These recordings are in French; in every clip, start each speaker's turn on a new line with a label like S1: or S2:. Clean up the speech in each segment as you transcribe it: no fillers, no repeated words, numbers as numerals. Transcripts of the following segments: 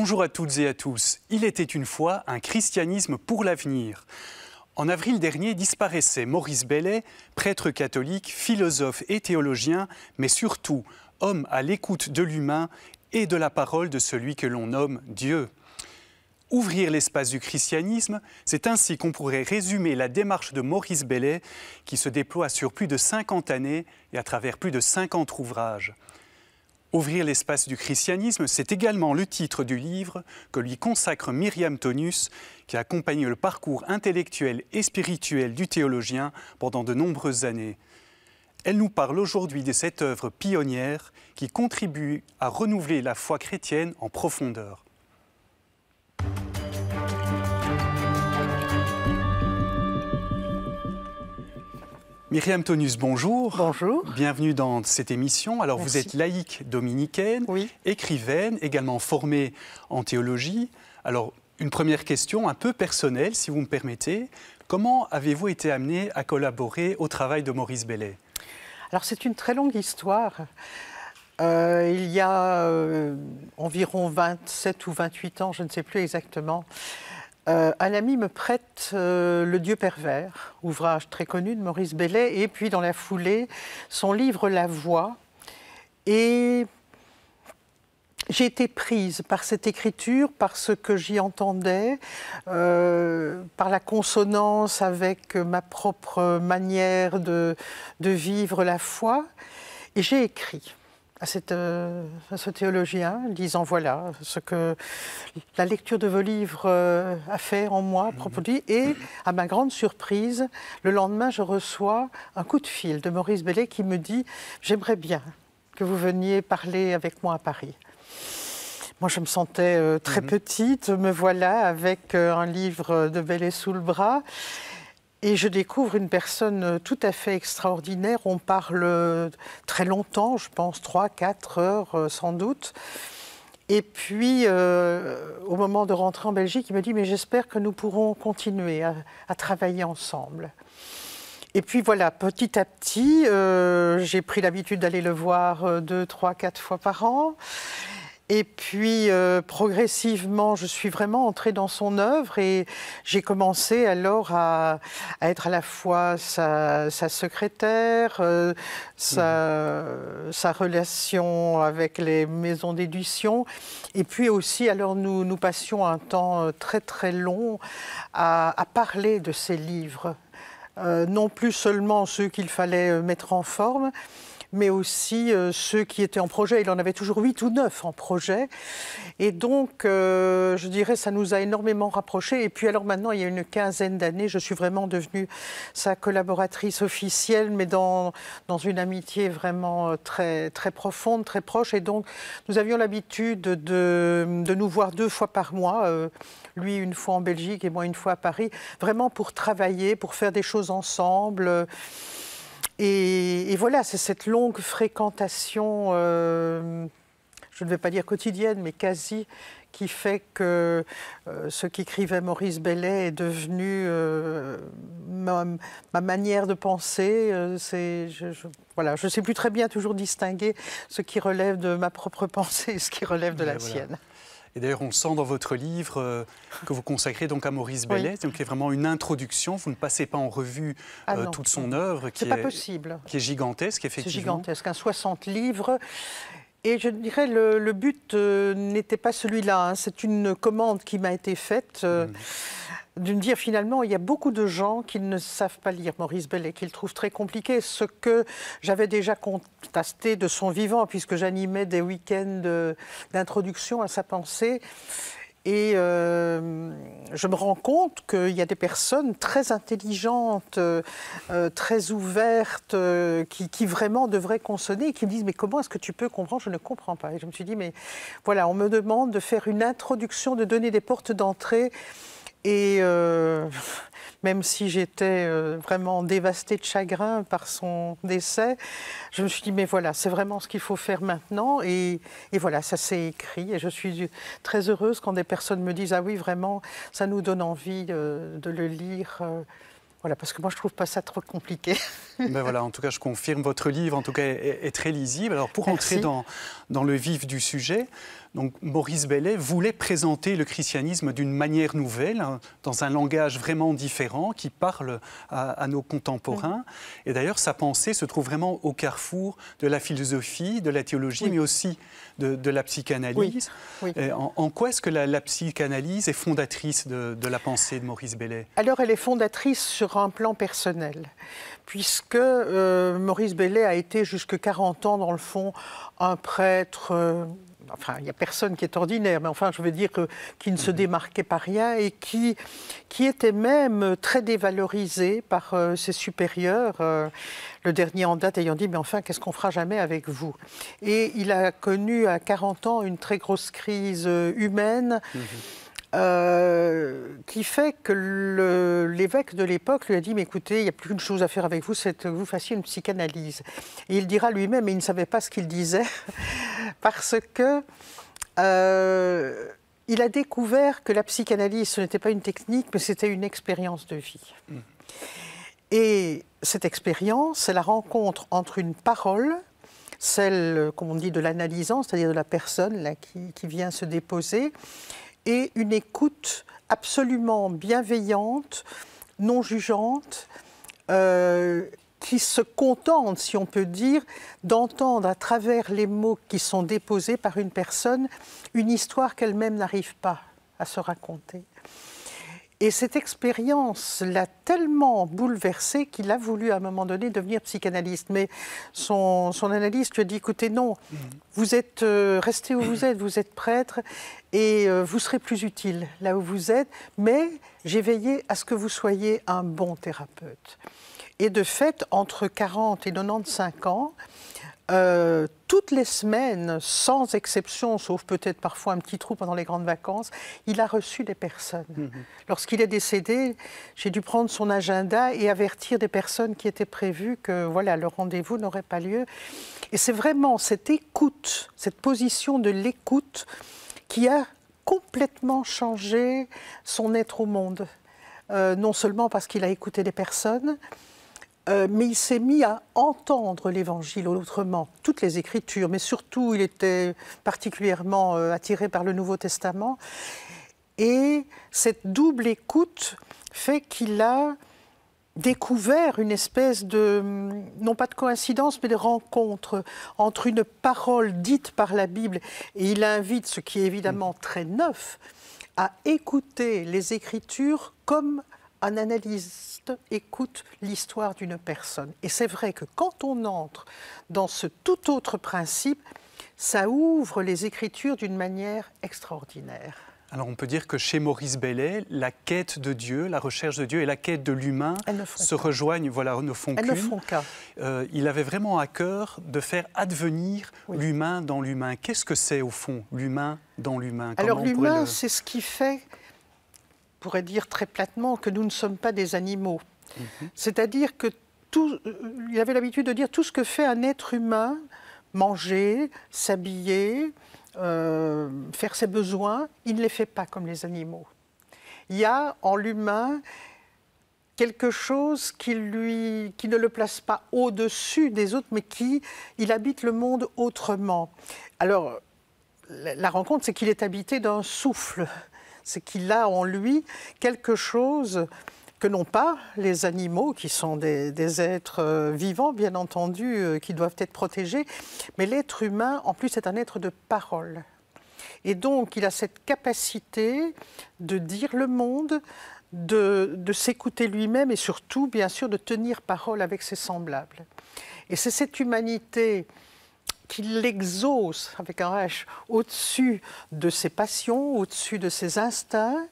S1: Bonjour à toutes et à tous. Il était une fois un christianisme pour l'avenir. En avril dernier disparaissait Maurice Bellet, prêtre catholique, philosophe et théologien, mais surtout homme à l'écoute de l'humain et de la parole de celui que l'on nomme Dieu. Ouvrir l'espace du christianisme, c'est ainsi qu'on pourrait résumer la démarche de Maurice Bellet qui se déploie sur plus de 50 années et à travers plus de 50 ouvrages. Ouvrir l'espace du christianisme, c'est également le titre du livre que lui consacre Myriam Tonus, qui a accompagné le parcours intellectuel et spirituel du théologien pendant de nombreuses années. Elle nous parle aujourd'hui de cette œuvre pionnière qui contribue à renouveler la foi chrétienne en profondeur. Myriam Tonus, bonjour.
S2: Bonjour.
S1: Bienvenue dans cette émission. Alors,
S2: Merci.
S1: Vous êtes laïque dominicaine,
S2: Oui.
S1: écrivaine, également formée en théologie. Alors, une première question un peu personnelle, si vous me permettez. Comment avez-vous été amenée à collaborer au travail de Maurice Bellet?
S2: Alors, c'est une très longue histoire. Il y a environ 27 ou 28 ans, je ne sais plus exactement, un ami me prête Le Dieu pervers, ouvrage très connu de Maurice Bellet, et puis dans la foulée, son livre La Voix. Et j'ai été prise par cette écriture, par ce que j'y entendais, par la consonance avec ma propre manière de vivre la foi. Et j'ai écrit à ce théologien, disant voilà ce que la lecture de vos livres a fait en moi à propos de lui. Et à ma grande surprise, le lendemain, je reçois un coup de fil de Maurice Bellet qui me dit « J'aimerais bien que vous veniez parler avec moi à Paris ». Moi, je me sentais très petite, me voilà avec un livre de Bellet sous le bras. Et je découvre une personne tout à fait extraordinaire. On parle très longtemps, je pense 3-4 heures sans doute. Et puis, au moment de rentrer en Belgique, il me dit « Mais j'espère que nous pourrons continuer à travailler ensemble ». Et puis voilà, petit à petit, j'ai pris l'habitude d'aller le voir 2, 3, 4 fois par an. Et puis, progressivement, je suis vraiment entrée dans son œuvre et j'ai commencé alors à être à la fois sa secrétaire, sa relation avec les maisons d'édition. Et puis aussi, alors nous passions un temps très très long à parler de ses livres. Non plus seulement ceux qu'il fallait mettre en forme, mais aussi ceux qui étaient en projet. Il en avait toujours 8 ou 9 en projet. Et donc, je dirais, ça nous a énormément rapprochés. Et puis alors maintenant, il y a une quinzaine d'années, je suis vraiment devenue sa collaboratrice officielle, mais dans une amitié vraiment très, très profonde, très proche. Et donc, nous avions l'habitude de nous voir 2 fois par mois, lui une fois en Belgique et moi une fois à Paris, vraiment pour travailler, pour faire des choses ensemble. Et voilà, c'est cette longue fréquentation, je ne vais pas dire quotidienne, mais quasi, qui fait que ce qu'écrivait Maurice Bellet est devenu ma manière de penser. Voilà, je ne sais plus très bien toujours distinguer ce qui relève de ma propre pensée et ce qui relève de la sienne.
S1: Et d'ailleurs, on sent dans votre livre que vous consacrez donc à Maurice Bellet, donc qui est vraiment une introduction. Vous ne passez pas en revue toute son œuvre, qui est gigantesque, effectivement.
S2: C'est gigantesque, 60 livres. Et je dirais, le but n'était pas celui-là. Hein. C'est une commande qui m'a été faite de me dire finalement, il y a beaucoup de gens qui ne savent pas lire Maurice Bellet, qui le trouvent très compliqué, ce que j'avais déjà contesté de son vivant, puisque j'animais des week-ends d'introduction à sa pensée. Et je me rends compte qu'il y a des personnes très intelligentes, très ouvertes, qui vraiment devraient consonner et qui me disent « Mais comment est-ce que tu peux comprendre ? Je ne comprends pas. » Et je me suis dit « Mais voilà, on me demande de faire une introduction, de donner des portes d'entrée. » Et même si j'étais vraiment dévastée de chagrin par son décès, je me suis dit, mais voilà, c'est vraiment ce qu'il faut faire maintenant. Et voilà, ça s'est écrit. Et je suis très heureuse quand des personnes me disent, ah oui, vraiment, ça nous donne envie de le lire. Voilà, parce que moi, je ne trouve pas ça trop compliqué.
S1: Ben voilà, en tout cas, je confirme, votre livre en tout cas, est très lisible. Alors, pour entrer dans le vif du sujet, Donc Maurice Bellet voulait présenter le christianisme d'une manière nouvelle, hein, dans un langage vraiment différent, qui parle à nos contemporains. Et d'ailleurs, sa pensée se trouve vraiment au carrefour de la philosophie, de la théologie, mais aussi de la psychanalyse. En quoi est-ce que la psychanalyse est fondatrice de la pensée de Maurice Bellet? Alors,
S2: elle est fondatrice sur un plan personnel, puisque Maurice Bellet a été jusque 40 ans, dans le fond, un prêtre... Enfin, il n'y a personne qui est ordinaire, mais enfin, je veux dire qui ne se démarquait pas rien et qui était même très dévalorisé par ses supérieurs. Le dernier en date ayant dit « mais enfin, qu'est-ce qu'on fera jamais avec vous ?» Et il a connu à 40 ans une très grosse crise humaine. Qui fait que l'évêque de l'époque lui a dit « mais écoutez, il n'y a plus qu'une chose à faire avec vous, c'est que vous fassiez une psychanalyse ». Et il dira lui-même, mais il ne savait pas ce qu'il disait, parce que il a découvert que la psychanalyse, ce n'était pas une technique, mais c'était une expérience de vie. Et cette expérience, c'est la rencontre entre une parole, celle, comme on dit, de l'analysant, c'est-à-dire de la personne là, qui vient se déposer, et une écoute absolument bienveillante, non jugeante, qui se contente, si on peut dire, d'entendre à travers les mots qui sont déposés par une personne une histoire qu'elle-même n'arrive pas à se raconter. Et cette expérience l'a tellement bouleversé qu'il a voulu à un moment donné devenir psychanalyste. Mais son analyste lui a dit « écoutez, non, vous êtes resté où vous êtes prêtre et vous serez plus utile là où vous êtes, mais j'ai veillé à ce que vous soyez un bon thérapeute. » Et de fait, entre 40 et 95 ans, toutes les semaines, sans exception, sauf peut-être parfois un petit trou pendant les grandes vacances, il a reçu des personnes. Lorsqu'il est décédé, j'ai dû prendre son agenda et avertir des personnes qui étaient prévues que voilà, le rendez-vous n'aurait pas lieu. Et c'est vraiment cette écoute, cette position de l'écoute qui a complètement changé son être au monde. Non seulement parce qu'il a écouté des personnes, mais il s'est mis à entendre l'Évangile autrement, toutes les Écritures, mais surtout il était particulièrement attiré par le Nouveau Testament. Et cette double écoute fait qu'il a découvert une espèce de, non pas de coïncidence, mais de rencontre entre une parole dite par la Bible, et il invite, ce qui est évidemment très neuf, à écouter les Écritures comme un analyste écoute l'histoire d'une personne. Et c'est vrai que quand on entre dans ce tout autre principe, ça ouvre les Écritures d'une manière extraordinaire.
S1: Alors on peut dire que chez Maurice Bellet, la quête de Dieu, la recherche de Dieu et la quête de l'humain se rejoignent, voilà, ne font qu'une.
S2: Elles ne font qu'un.
S1: Il avait vraiment à cœur de faire advenir l'humain dans l'humain. Qu'est-ce que c'est au fond, l'humain dans l'humain?
S2: Alors l'humain, c'est ce qui fait, on pourrait dire très platement, que nous ne sommes pas des animaux. C'est-à-dire que il avait l'habitude de dire tout ce que fait un être humain, manger, s'habiller, faire ses besoins, il ne les fait pas comme les animaux. Il y a en l'humain quelque chose qui ne le place pas au-dessus des autres, mais il habite le monde autrement. Alors, la rencontre, c'est qu'il est habité d'un souffle. C'est qu'il a en lui quelque chose que n'ont pas les animaux, qui sont des êtres vivants, bien entendu, qui doivent être protégés. Mais l'être humain, en plus, est un être de parole. Et donc, il a cette capacité de dire le monde, de s'écouter lui-même et surtout, bien sûr, de tenir parole avec ses semblables. Et c'est cette humanité qui l'exauce, avec un H, au-dessus de ses passions, au-dessus de ses instincts,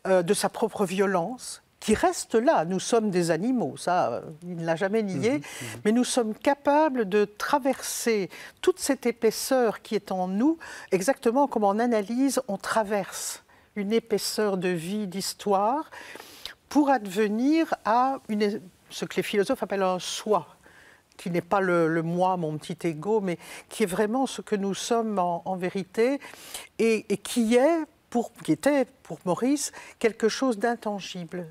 S2: de sa propre violence, qui reste là. Nous sommes des animaux, ça, il ne l'a jamais nié, mais nous sommes capables de traverser toute cette épaisseur qui est en nous, exactement comme en analyse, on traverse une épaisseur de vie, d'histoire, pour advenir à ce que les philosophes appellent un soi, qui n'est pas le moi, mon petit ego, mais qui est vraiment ce que nous sommes en vérité, et qui était pour Maurice quelque chose d'intangible.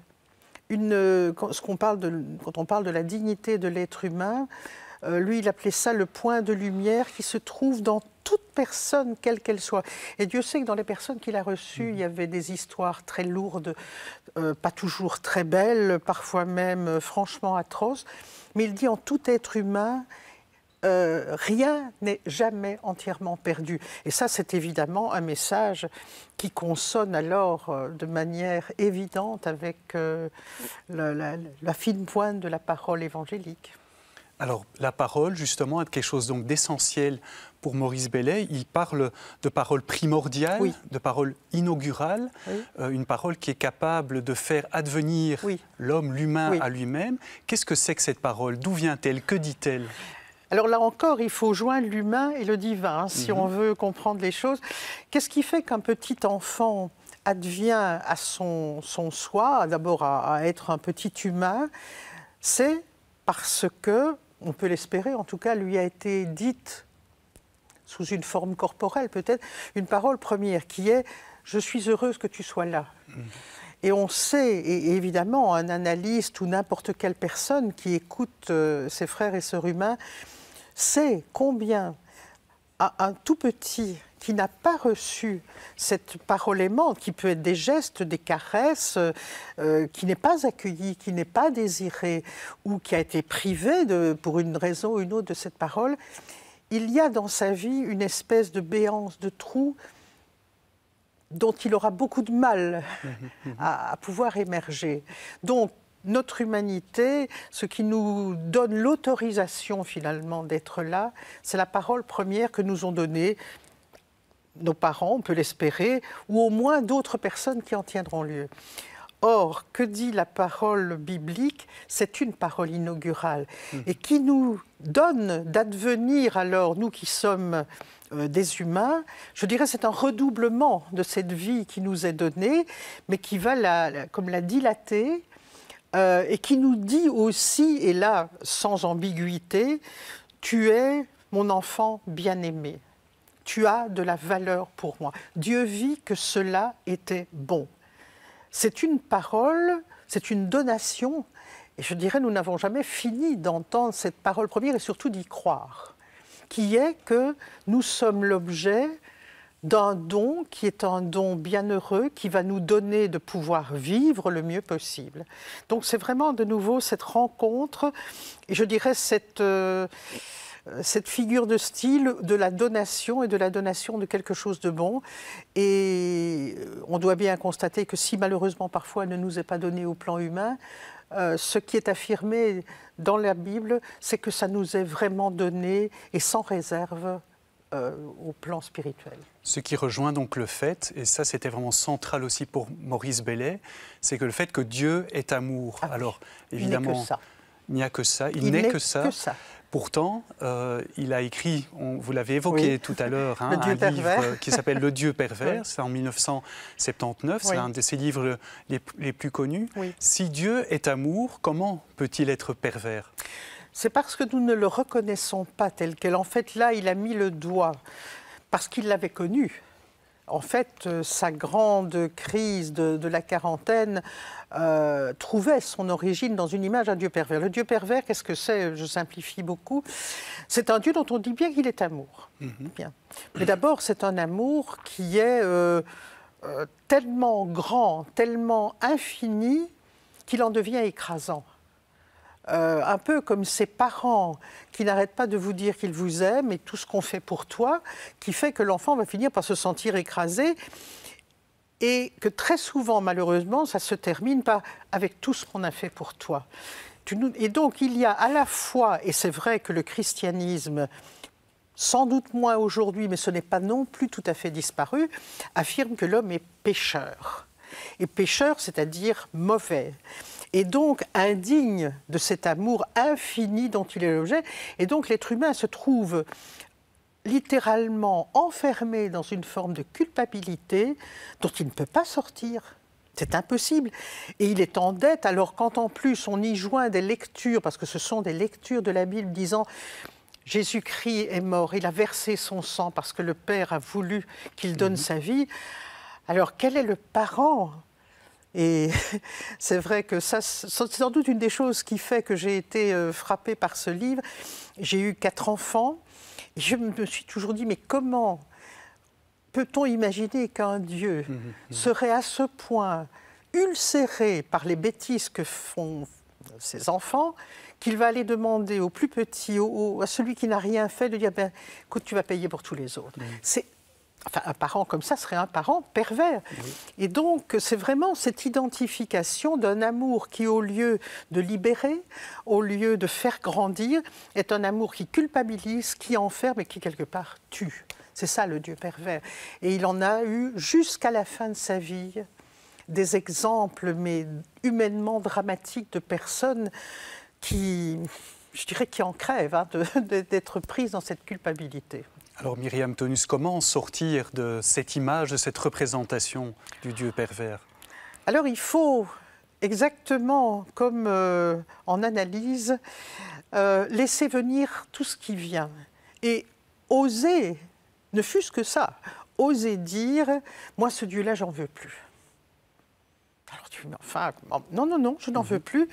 S2: Quand on parle de la dignité de l'être humain, lui, il appelait ça le point de lumière qui se trouve dans toute personne, quelle qu'elle soit. Et Dieu sait que dans les personnes qu'il a reçues, il y avait des histoires très lourdes, pas toujours très belles, parfois même franchement atroces. Mais il dit en tout être humain, rien n'est jamais entièrement perdu. Et ça, c'est évidemment un message qui consonne alors de manière évidente avec la fine pointe de la parole évangélique.
S1: Alors, la parole, justement, est quelque chose donc d'essentiel pour Maurice Bellet. Il parle de parole primordiale,
S2: oui.
S1: de parole inaugurale,
S2: oui.
S1: Une parole qui est capable de faire advenir
S2: oui.
S1: l'homme, l'humain
S2: oui.
S1: à lui-même. Qu'est-ce que c'est que cette parole? D'où vient-elle? Que dit-elle?
S2: Alors là encore, il faut joindre l'humain et le divin, si on veut comprendre les choses. Qu'est-ce qui fait qu'un petit enfant advient à son soi, d'abord à être un petit humain? C'est parce que, on peut l'espérer, en tout cas, lui a été dite, sous une forme corporelle peut-être, une parole première qui est « Je suis heureuse que tu sois là ». Et on sait, et évidemment, un analyste ou n'importe quelle personne qui écoute ses frères et sœurs humains sait combien un tout petit qui n'a pas reçu cette parole aimante, qui peut être des gestes, des caresses, qui n'est pas accueilli, qui n'est pas désiré, ou qui a été privé pour une raison ou une autre de cette parole, il y a dans sa vie une espèce de béance, de trou, dont il aura beaucoup de mal à pouvoir émerger. Donc, notre humanité, ce qui nous donne l'autorisation finalement d'être là, c'est la parole première que nous ont donnée nos parents, on peut l'espérer, ou au moins d'autres personnes qui en tiendront lieu. Or, que dit la parole biblique? C'est une parole inaugurale et qui nous donne d'advenir alors, nous qui sommes des humains, je dirais c'est un redoublement de cette vie qui nous est donnée, mais qui va comme la dilater, et qui nous dit aussi, et là, sans ambiguïté, « Tu es mon enfant bien-aimé, tu as de la valeur pour moi. Dieu vit que cela était bon. » C'est une parole, c'est une donation, et je dirais nous n'avons jamais fini d'entendre cette parole première et surtout d'y croire, qui est que nous sommes l'objet d'un don qui est un don bienheureux qui va nous donner de pouvoir vivre le mieux possible. Donc c'est vraiment de nouveau cette rencontre et je dirais cette figure de style de la donation et de la donation de quelque chose de bon. Et on doit bien constater que si malheureusement parfois elle ne nous est pas donnée au plan humain, ce qui est affirmé dans la Bible, c'est que ça nous est vraiment donné et sans réserve au plan spirituel.
S1: Ce qui rejoint donc le fait, et ça c'était vraiment central aussi pour Maurice Bellet, c'est que le fait que Dieu est amour.
S2: Ah oui.
S1: Alors évidemment, il n'y a que ça, il n'est que ça. Pourtant, il a écrit, vous l'avez évoqué tout à l'heure, un livre qui s'appelle Le Dieu pervers, c'est en 1979, c'est un de ses livres les plus connus. Si Dieu est amour, comment peut-il être pervers?
S2: C'est parce que nous ne le reconnaissons pas tel quel. En fait, là, il a mis le doigt, parce qu'il l'avait connu. En fait, sa grande crise de la quarantaine trouvait son origine dans une image d'un Dieu pervers. Le Dieu pervers, qu'est-ce que c'est? Je simplifie beaucoup. C'est un Dieu dont on dit bien qu'il est amour. Bien. Mais d'abord, c'est un amour qui est tellement grand, tellement infini, qu'il en devient écrasant. Un peu comme ces parents qui n'arrêtent pas de vous dire qu'ils vous aiment et tout ce qu'on fait pour toi, qui fait que l'enfant va finir par se sentir écrasé et que très souvent, malheureusement, ça se termine par « avec tout ce qu'on a fait pour toi ». Et donc, il y a à la fois, et c'est vrai que le christianisme, sans doute moins aujourd'hui, mais ce n'est pas non plus tout à fait disparu, affirme que l'homme est pécheur. Et pécheur, c'est-à-dire mauvais. Et donc indigne de cet amour infini dont il est l'objet. Et donc l'être humain se trouve littéralement enfermé dans une forme de culpabilité dont il ne peut pas sortir. C'est impossible. Et il est en dette, alors quand en plus on y joint des lectures, parce que ce sont des lectures de la Bible disant « Jésus-Christ est mort, il a versé son sang parce que le Père a voulu qu'il donne sa vie », alors quel est le parent ? Et c'est vrai que ça, c'est sans doute une des choses qui fait que j'ai été frappée par ce livre. J'ai eu 4 enfants Et je me suis toujours dit, mais comment peut-on imaginer qu'un Dieu serait à ce point ulcéré par les bêtises que font ses enfants, qu'il va aller demander au plus petit, à celui qui n'a rien fait, de dire, ben, écoute, tu vas payer pour tous les autres. Enfin, un parent comme ça serait un parent pervers. Et donc, c'est vraiment cette identification d'un amour qui, au lieu de libérer, au lieu de faire grandir, est un amour qui culpabilise, qui enferme et qui, quelque part, tue. C'est ça, le Dieu pervers. Et il en a eu, jusqu'à la fin de sa vie, des exemples, mais humainement dramatiques, de personnes qui, je dirais, qui en crèvent, hein, d'être prises dans cette culpabilité.
S1: Alors Myriam Tonus, comment sortir de cette image, de cette représentation du Dieu pervers?
S2: Alors il faut, exactement comme en analyse, laisser venir tout ce qui vient et oser, ne fût-ce que ça, oser dire « moi ce Dieu-là, j'en veux plus ». Alors tu dis « enfin, non, je n'en veux plus ».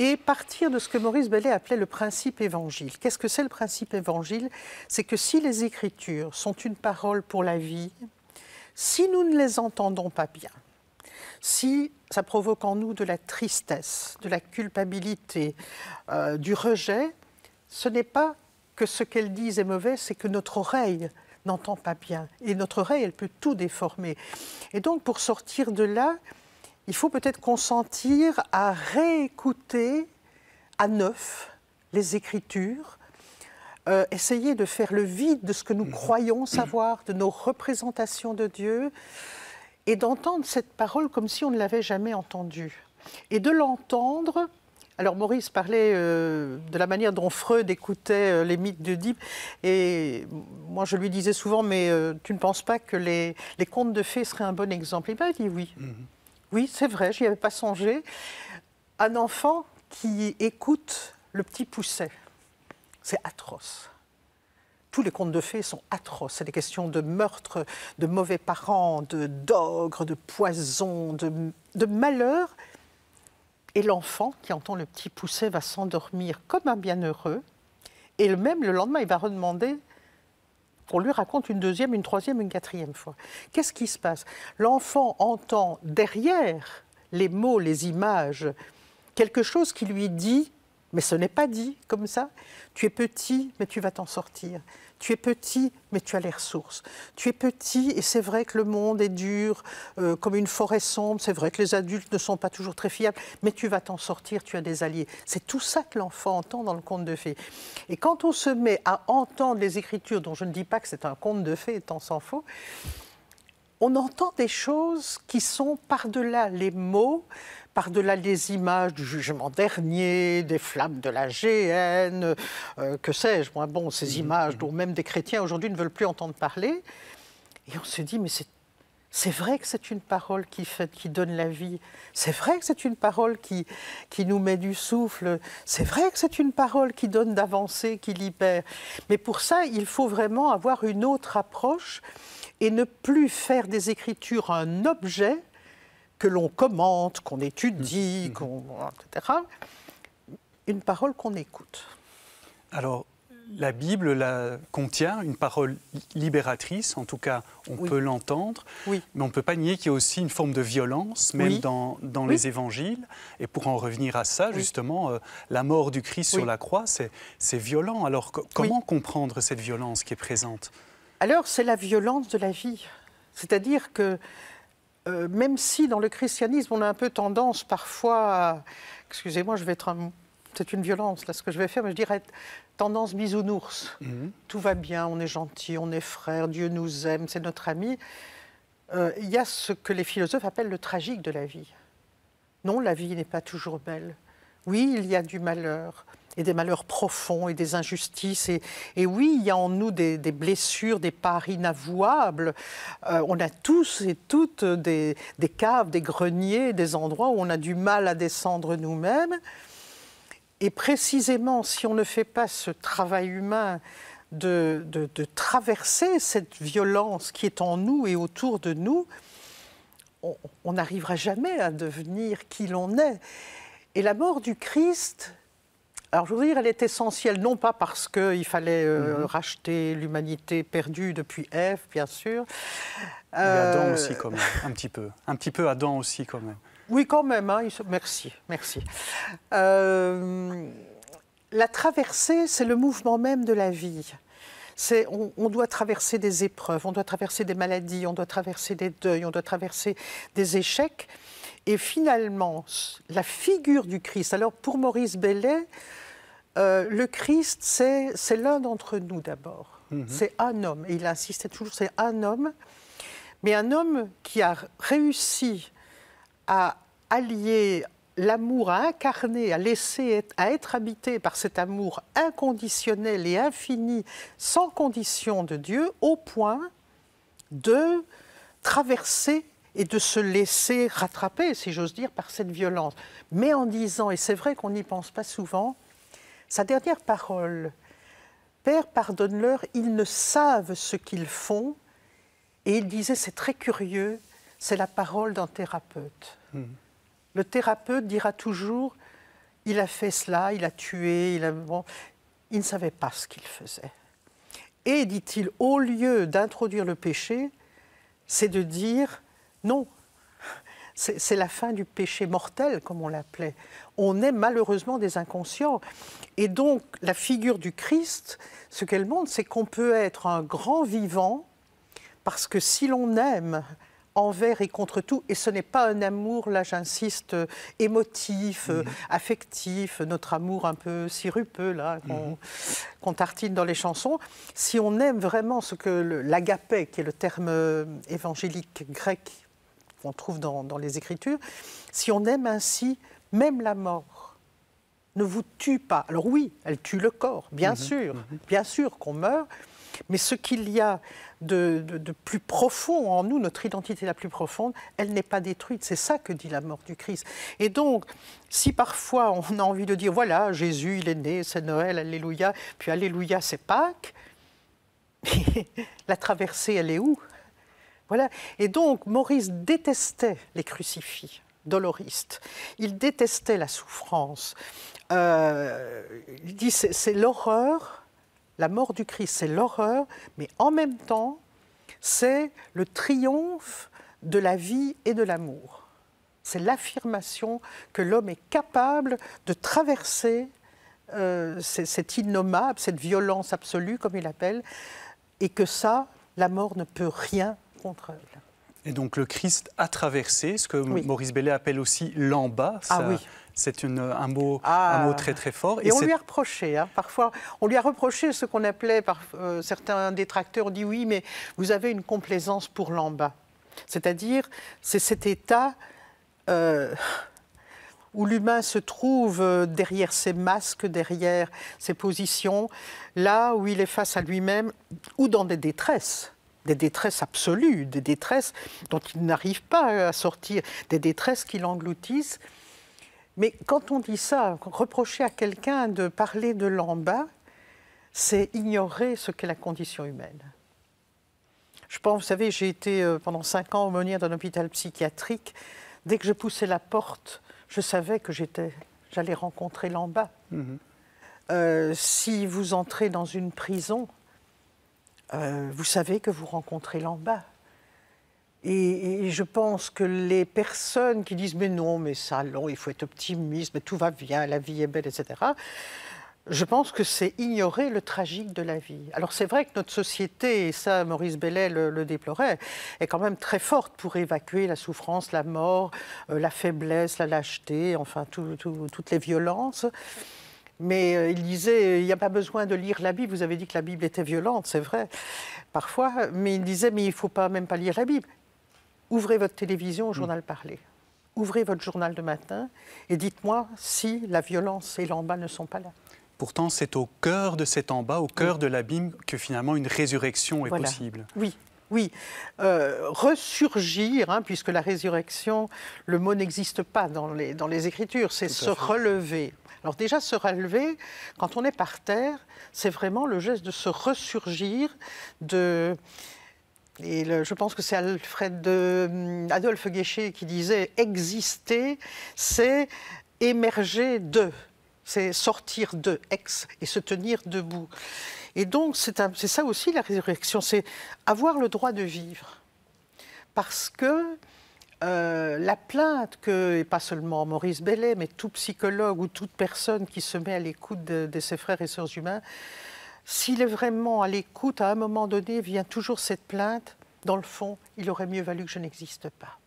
S2: Et partir de ce que Maurice Bellet appelait le principe évangile. Qu'est-ce que c'est le principe évangile? C'est que si les Écritures sont une parole pour la vie, si nous ne les entendons pas bien, si ça provoque en nous de la tristesse, de la culpabilité, du rejet, ce n'est pas que ce qu'elles disent est mauvais, c'est que notre oreille n'entend pas bien. Et notre oreille, elle peut tout déformer. Et donc, pour sortir de là, il faut peut-être consentir à réécouter à neuf les Écritures, essayer de faire le vide de ce que nous croyons savoir, de nos représentations de Dieu, et d'entendre cette parole comme si on ne l'avait jamais entendue. Et de l'entendre. Alors Maurice parlait de la manière dont Freud écoutait les mythes d'Oedipe, et moi je lui disais souvent, mais tu ne penses pas que les contes de fées seraient un bon exemple? Il m'a dit oui. Oui, c'est vrai, je n'y avais pas songé. Un enfant qui écoute Le Petit Poucet, c'est atroce. Tous les contes de fées sont atroces. C'est des questions de meurtre, de mauvais parents, d'ogres, de poison, de malheur. Et l'enfant qui entend Le Petit Poucet va s'endormir comme un bienheureux. Et le lendemain, il va redemander. On lui raconte une deuxième, une troisième, une quatrième fois. Qu'est-ce qui se passe? L'enfant entend derrière les mots, les images, quelque chose qui lui dit, mais ce n'est pas dit comme ça. Tu es petit, mais tu vas t'en sortir. Tu es petit, mais tu as les ressources. Tu es petit, et c'est vrai que le monde est dur, comme une forêt sombre. C'est vrai que les adultes ne sont pas toujours très fiables, mais tu vas t'en sortir, tu as des alliés. C'est tout ça que l'enfant entend dans le conte de fées. Et quand on se met à entendre les Écritures, dont je ne dis pas que c'est un conte de fées, tant s'en faut, on entend des choses qui sont par-delà les mots, par-delà les images du jugement dernier, des flammes de la géhenne, que sais-je, moi, bon, ces images dont même des chrétiens aujourd'hui ne veulent plus entendre parler. Et on se dit, mais c'est vrai que c'est une parole qui donne la vie. C'est vrai que c'est une parole qui nous met du souffle. C'est vrai que c'est une parole qui donne d'avancée, qui libère. Mais pour ça, il faut vraiment avoir une autre approche et ne plus faire des Écritures un objet que l'on commente, qu'on étudie, etc. Une parole qu'on écoute.
S1: Alors, la Bible contient une parole libératrice, en tout cas, on peut l'entendre, mais on ne peut pas nier qu'il y a aussi une forme de violence, même dans les évangiles. Et pour en revenir à ça, justement, la mort du Christ sur la croix, c'est violent. Alors, comment comprendre cette violence qui est présente?
S2: Alors, c'est la violence de la vie. C'est-à-dire que même si dans le christianisme, on a un peu tendance parfois à... Excusez-moi, je vais être c'est une violence, là, ce que je vais faire, mais je dirais tendance bisounours. Tout va bien, on est gentil, on est frères, Dieu nous aime, c'est notre ami. Il y a ce que les philosophes appellent le tragique de la vie. Non, la vie n'est pas toujours belle. Oui, il y a du malheur, et des malheurs profonds, et des injustices. Et oui, il y a en nous des blessures, des parts inavouables. On a tous et toutes des caves, des greniers, des endroits où on a du mal à descendre nous-mêmes. Et précisément, si on ne fait pas ce travail humain de traverser cette violence qui est en nous et autour de nous, on n'arrivera jamais à devenir qui l'on est. Et la mort du Christ Alors, je voudrais dire, elle est essentielle, non pas parce qu'il fallait racheter l'humanité perdue depuis Ève, bien sûr.
S1: Et Adam aussi, quand même, un petit peu. Un petit peu Adam aussi, quand même.
S2: Oui, quand même. Hein, merci, merci. La traversée, c'est le mouvement même de la vie. On doit traverser des épreuves, on doit traverser des maladies, on doit traverser des deuils, on doit traverser des échecs. Et finalement, la figure du Christ, alors pour Maurice Bellet, le Christ, c'est l'un d'entre nous d'abord. C'est un homme, et il insistait toujours, c'est un homme, mais un homme qui a réussi à allier l'amour, à incarner, à être habité par cet amour inconditionnel et infini, sans condition de Dieu, au point de traverser et de se laisser rattraper, si j'ose dire, par cette violence. Mais en disant, et c'est vrai qu'on n'y pense pas souvent, sa dernière parole, « Père, pardonne-leur, ils ne savent ce qu'ils font », et il disait, c'est très curieux, c'est la parole d'un thérapeute. Le thérapeute dira toujours, il a fait cela, il a tué, bon, il ne savait pas ce qu'il faisait. Et, dit-il, au lieu d'introduire le péché, c'est de dire, non, c'est la fin du péché mortel, comme on l'appelait. On est malheureusement des inconscients. Et donc, la figure du Christ, ce qu'elle montre, c'est qu'on peut être un grand vivant, parce que si l'on aime envers et contre tout, et ce n'est pas un amour, là j'insiste, émotif, affectif, notre amour un peu sirupeux, là, qu'on tartine dans les chansons. Si on aime vraiment ce que l'agapé, qui est le terme évangélique grec qu'on trouve dans les Écritures, si on aime ainsi, même la mort ne vous tue pas. Alors oui, elle tue le corps, bien sûr qu'on meurt, mais ce qu'il y a de plus profond en nous, notre identité la plus profonde, elle n'est pas détruite. C'est ça que dit la mort du Christ. Et donc, si parfois on a envie de dire, voilà, Jésus, il est né, c'est Noël, alléluia, puis alléluia, c'est Pâques, la traversée, elle est où? Voilà. Et donc, Maurice détestait les crucifix doloristes. Il détestait la souffrance. Il dit, c'est l'horreur. La mort du Christ, c'est l'horreur, mais en même temps, c'est le triomphe de la vie et de l'amour. C'est l'affirmation que l'homme est capable de traverser cet innommable, cette violence absolue, comme il l'appelle, et que ça, la mort ne peut rien contre elle.
S1: Et donc le Christ a traversé ce que Maurice Bellet appelle aussi l'en-bas. C'est un mot très très fort.
S2: Et on lui a reproché, hein, parfois, on lui a reproché ce qu'on appelait, certains détracteurs disent oui, mais vous avez une complaisance pour l'en-bas. C'est-à-dire, c'est cet état où l'humain se trouve derrière ses masques, derrière ses positions, là où il est face à lui-même, ou dans des détresses absolues, des détresses dont il n'arrive pas à sortir, des détresses qui l'engloutissent. Mais quand on dit ça, reprocher à quelqu'un de parler de l'en-bas, c'est ignorer ce qu'est la condition humaine. Je pense, vous savez, j'ai été pendant 5 ans aumônière d'un hôpital psychiatrique. Dès que je poussais la porte, je savais que j'allais rencontrer l'en-bas. Si vous entrez dans une prison, vous savez que vous rencontrez l'en-bas. Et je pense que les personnes qui disent « mais non, mais ça, non, il faut être optimiste, mais tout va bien, la vie est belle, etc. » Je pense que c'est ignorer le tragique de la vie. Alors c'est vrai que notre société, et ça Maurice Bellet le déplorait, est quand même très forte pour évacuer la souffrance, la mort, la faiblesse, la lâcheté, enfin toutes les violences. Mais il disait, il n'y a pas besoin de lire la Bible. Vous avez dit que la Bible était violente, c'est vrai, parfois. Mais il disait, mais il ne faut même pas lire la Bible. Ouvrez votre télévision au journal parlé. Ouvrez votre journal de matin et dites-moi si la violence et l'en-bas ne sont pas là.
S1: Pourtant, c'est au cœur de cet en-bas, au cœur de l'abîme, que finalement une résurrection est possible.
S2: Oui. Ressurgir, hein, puisque la résurrection, le mot n'existe pas dans les Écritures, c'est se relever. Alors déjà, se relever, quand on est par terre, c'est vraiment le geste de se ressurgir, et je pense que c'est Adolphe Guéchet qui disait « exister, c'est émerger de ». c'est sortir de ex et se tenir debout. Et donc, c'est ça aussi la résurrection, c'est avoir le droit de vivre. Parce que la plainte que, et pas seulement Maurice Bellet, mais tout psychologue ou toute personne qui se met à l'écoute de ses frères et sœurs humains, s'il est vraiment à l'écoute, à un moment donné, vient toujours cette plainte, dans le fond, il aurait mieux valu que je n'existe pas.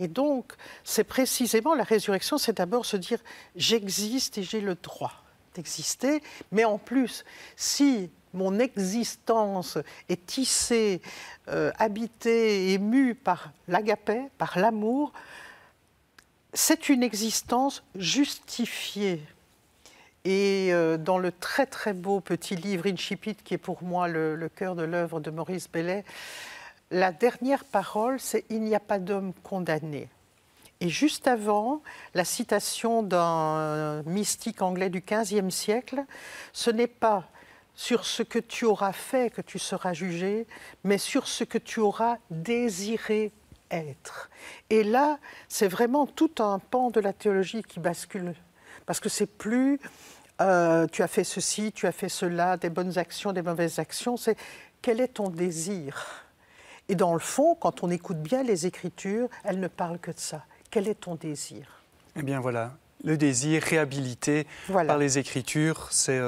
S2: Et donc, c'est précisément la résurrection, c'est d'abord se dire « j'existe et j'ai le droit d'exister », mais en plus, si mon existence est tissée, habitée, émue par l'agapé, par l'amour, c'est une existence justifiée. Et dans le très très beau petit livre Incipit, qui est pour moi le cœur de l'œuvre de Maurice Bellet, la dernière parole, c'est « il n'y a pas d'homme condamné ». Et juste avant, la citation d'un mystique anglais du XVe siècle, ce n'est pas sur ce que tu auras fait que tu seras jugé, mais sur ce que tu auras désiré être. Et là, c'est vraiment tout un pan de la théologie qui bascule. Parce que c'est plus tu as fait ceci, tu as fait cela, des bonnes actions, des mauvaises actions, c'est quel est ton désir ? Et dans le fond, quand on écoute bien les Écritures, elles ne parlent que de ça. Quel est ton désir ?
S1: Eh bien voilà, le désir réhabilité par les Écritures, c'est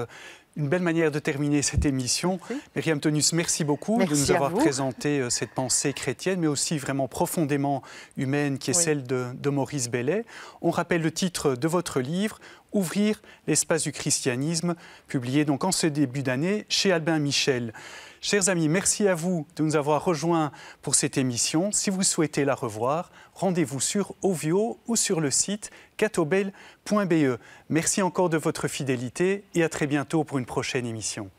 S1: une belle manière de terminer cette émission. Myriam Tönus, merci beaucoup de nous avoir présenté cette pensée chrétienne, mais aussi vraiment profondément humaine, qui est celle de Maurice Bellet. On rappelle le titre de votre livre, « Ouvrir l'espace du christianisme », publié donc en ce début d'année chez Albin Michel. Chers amis, merci à vous de nous avoir rejoints pour cette émission. Si vous souhaitez la revoir, rendez-vous sur Ovio ou sur le site catobel.be. Merci encore de votre fidélité et à très bientôt pour une prochaine émission.